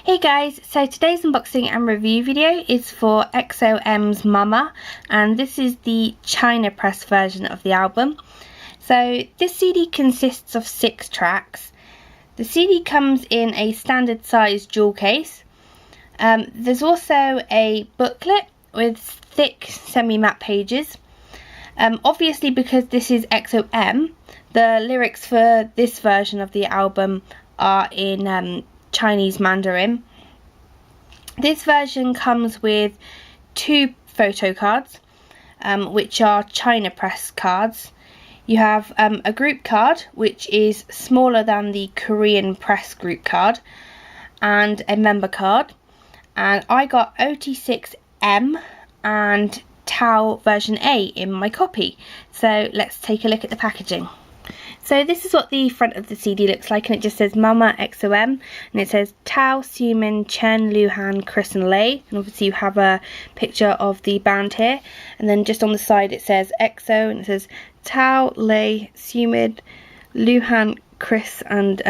Hey guys, so today's unboxing and review video is for EXO-M's Mama, and this is the China press version of the album. So this CD consists of 6 tracks. The CD comes in a standard size jewel case. There's also a booklet with thick semi-matte pages. Obviously, because this is EXO-M, the lyrics for this version of the album are in Chinese Mandarin. This version comes with 2 photo cards, which are China press cards. You have a group card, which is smaller than the Korean press group card, and a member card. And I got OT6M and Tao version A in my copy. So let's take a look at the packaging. So this is what the front of the CD looks like, and it just says Mama EXO-M, and it says Tao, Xiumin, Chen, Luhan, Chris and Lei, and obviously you have a picture of the band here, and then just on the side it says EXO, and it says Tao, Lei, Xiumin, Luhan, Chris and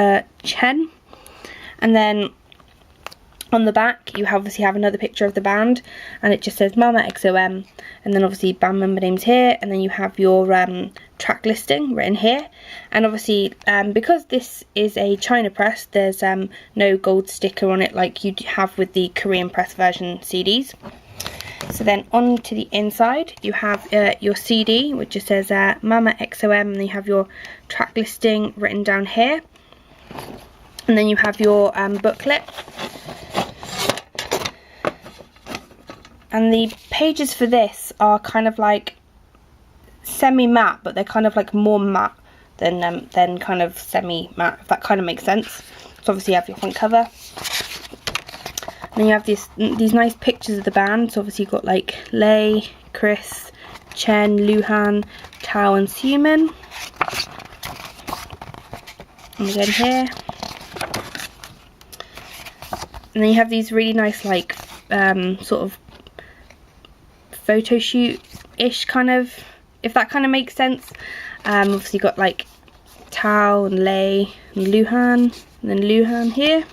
Chen, and then on the back you obviously have another picture of the band, and it just says Mama EXO-M, and then obviously band member names here, and then you have your track listing written here. And obviously because this is a China press, there's no gold sticker on it like you have with the Korean press version CDs. So then on to the inside you have your CD, which just says Mama EXO-M, and then you have your track listing written down here, and then you have your booklet. And the pages for this are kind of like semi-matte, but they're kind of like more matte than kind of semi-matte, if that kind of makes sense. So obviously you have your front cover. And then you have these nice pictures of the band. So obviously you've got like Lei, Chris, Chen, Luhan, Tao and Xiumin. And again here. And then you have these really nice like sort of photo shoot-ish kind of, if that kind of makes sense. Obviously got like Tao and Lei and Luhan, and then Luhan here,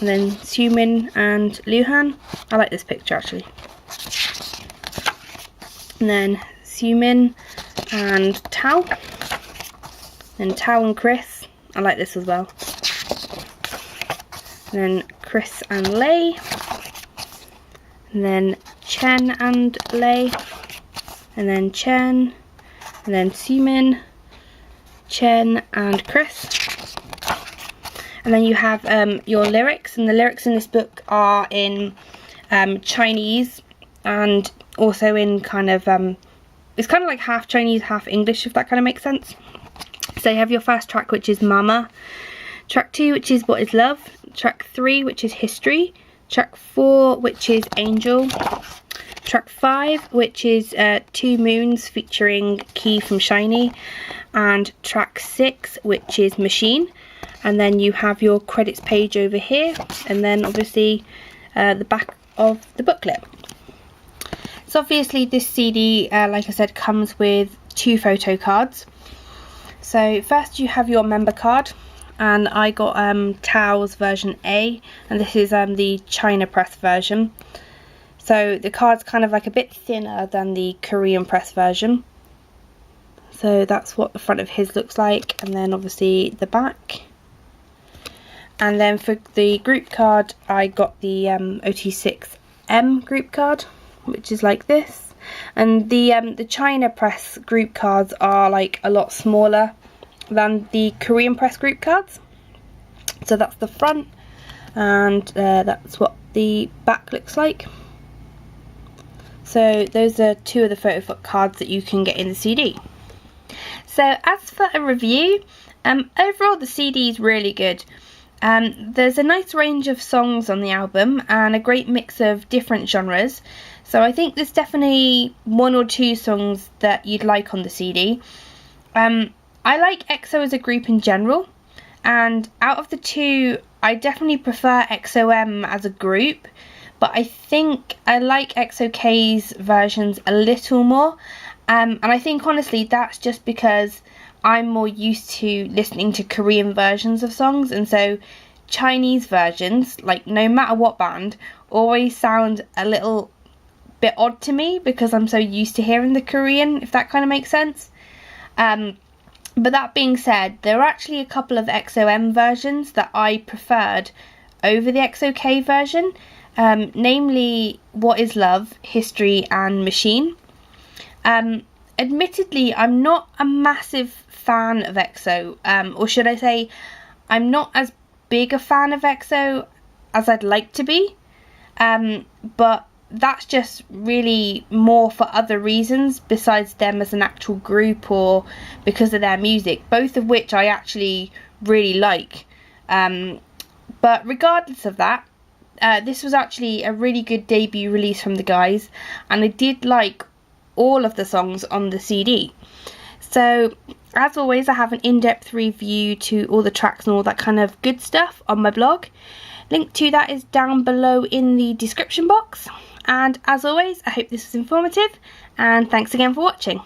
and then Xiumin and Luhan. I like this picture actually. And then Xiumin and Tao, and Tao and Chris. I like this as well. And then Chris and Lei. And then Chen and Lei, and then Chen, and then Xiumin, Chen and Chris. And then you have your lyrics, and the lyrics in this book are in Chinese, and also in kind of, it's kind of like half Chinese, half English, if that kind of makes sense. So you have your first track, which is Mama, track 2, which is What is Love, track 3, which is History, track 4, which is Angel, track 5, which is 2 Moons featuring Key from Shiny, and track 6, which is Machine. And then you have your credits page over here, and then obviously the back of the booklet. So obviously this CD, like I said, comes with 2 photo cards. So first you have your member card, and I got Tao's version A, and this is the China press version. So the card's kind of like a bit thinner than the Korean press version. So that's what the front of his looks like, and then obviously the back. And then for the group card, I got the OT6M group card, which is like this. And the China press group cards are like a lot smaller than the Korean press group cards. So that's the front, and that's what the back looks like. So those are 2 of the photo cards that you can get in the CD. So as for a review, overall the CD is really good. There's a nice range of songs on the album and a great mix of different genres. So I think there's definitely 1 or 2 songs that you'd like on the CD. I like EXO as a group in general, and out of the 2 I definitely prefer EXO-M as a group, but I think I like EXO-K's versions a little more, and I think honestly that's just because I'm more used to listening to Korean versions of songs, and so Chinese versions, like no matter what band, always sound a little bit odd to me because I'm so used to hearing the Korean, if that kind of makes sense. But that being said, there are actually a couple of EXO-M versions that I preferred over the EXO-K version, namely What Is Love, History and Machine. Admittedly, I'm not a massive fan of EXO, or should I say, I'm not as big a fan of EXO as I'd like to be, but that's just really more for other reasons besides them as an actual group or because of their music, both of which I actually really like. But regardless of that, this was actually a really good debut release from the guys, and I did like all of the songs on the CD. So as always, I have an in-depth review to all the tracks and all that kind of good stuff on my blog. Link to that is down below in the description box. And as always, I hope this was informative, and thanks again for watching.